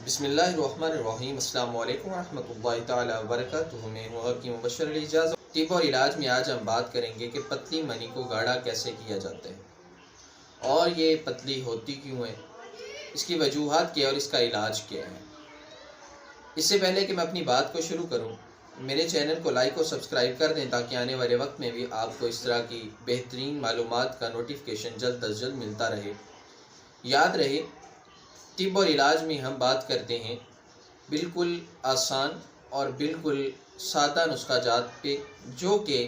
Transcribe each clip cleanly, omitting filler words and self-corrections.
بسم اللہ الرحمن الرحیم۔ السلام علیکم ورحمۃ اللہ تعالی وبرکاتہ۔ میں ہوں آپ کی مبشر علی اجازت۔ طب اور علاج میں آج ہم بات کریں گے کہ پتلی منی کو گاڑھا کیسے کیا جاتا ہے اور یہ پتلی ہوتی کیوں ہے، اس کی وجوہات کیا اور اس کا علاج کیا ہے۔ اس سے پہلے کہ میں اپنی بات کو شروع کروں، میرے چینل کو لائک اور سبسکرائب کر دیں تاکہ آنے والے وقت میں بھی آپ کو اس طرح کی بہترین معلومات کا نوٹیفیکیشن جلد از جلد ملتا رہے۔ یاد رہے، طب اور علاج میں ہم بات کرتے ہیں بالکل آسان اور بالکل سادہ نسخہ جات پہ، جو کہ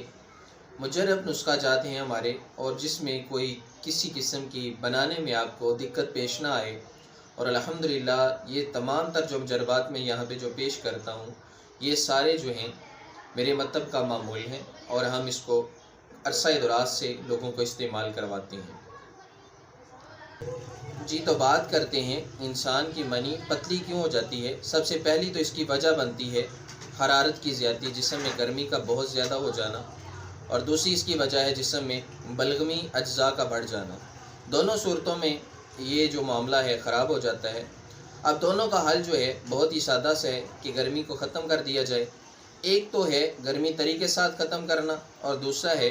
مجرب نسخہ جات ہیں ہمارے، اور جس میں کوئی کسی قسم کی بنانے میں آپ کو دقت پیش نہ آئے۔ اور الحمدللہ یہ تمام تر جو تجربات میں یہاں پہ جو پیش کرتا ہوں، یہ سارے جو ہیں میرے مطلب کا معمول ہیں اور ہم اس کو عرصہ دراز سے لوگوں کو استعمال کرواتے ہیں۔ جی تو بات کرتے ہیں انسان کی منی پتلی کیوں ہو جاتی ہے۔ سب سے پہلی تو اس کی وجہ بنتی ہے حرارت کی زیادتی، جسم میں گرمی کا بہت زیادہ ہو جانا، اور دوسری اس کی وجہ ہے جسم میں بلغمی اجزاء کا بڑھ جانا۔ دونوں صورتوں میں یہ جو معاملہ ہے خراب ہو جاتا ہے۔ اب دونوں کا حل جو ہے بہت ہی سادہ سے ہے کہ گرمی کو ختم کر دیا جائے۔ ایک تو ہے گرمی طریقے کے ساتھ ختم کرنا، اور دوسرا ہے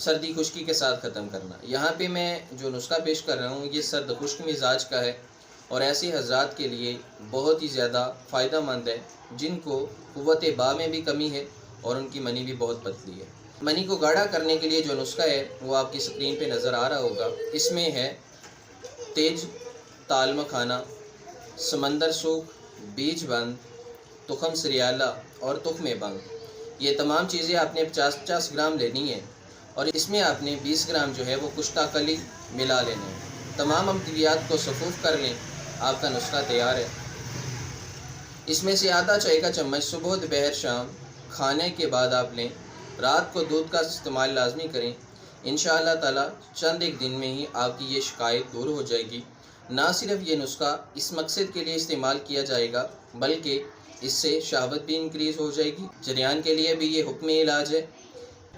سردی خشکی کے ساتھ ختم کرنا۔ یہاں پہ میں جو نسخہ پیش کر رہا ہوں یہ سرد خشک مزاج کا ہے اور ایسے حضرات کے لیے بہت ہی زیادہ فائدہ مند ہے جن کو قوت باء میں بھی کمی ہے اور ان کی منی بھی بہت پتلی ہے۔ منی کو گاڑھا کرنے کے لیے جو نسخہ ہے وہ آپ کی سکرین پہ نظر آ رہا ہوگا۔ اس میں ہے تیج تال مکھانا، سمندر سوکھ، بیج بند، تخم سریالہ اور تخم بنگ۔ یہ تمام چیزیں آپ نے 50-50 گرام لینی ہے، اور اس میں آپ نے 20 گرام جو ہے وہ کشتہ کلی ملا لینا ہے۔ تمام ادویات کو صفوف کر لیں، آپ کا نسخہ تیار ہے۔ اس میں سے آدھا چائے کا چمچ صبح دوپہر شام کھانے کے بعد آپ لیں۔ رات کو دودھ کا استعمال لازمی کریں۔ انشاءاللہ تعالی چند ایک دن میں ہی آپ کی یہ شکایت دور ہو جائے گی۔ نہ صرف یہ نسخہ اس مقصد کے لیے استعمال کیا جائے گا بلکہ اس سے شہوت بھی انکریز ہو جائے گی۔ جریان کے لیے بھی یہ حکم علاج ہے۔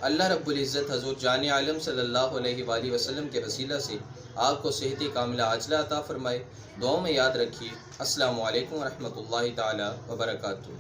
اللہ رب العزت حضور جان عالم صلی اللہ علیہ وآلہ وسلم کے وسیلہ سے آپ کو صحت کاملہ عاجلہ عطا فرمائے۔ دعاؤں میں یاد رکھیے۔ السلام علیکم ورحمۃ اللہ تعالی وبرکاتہ۔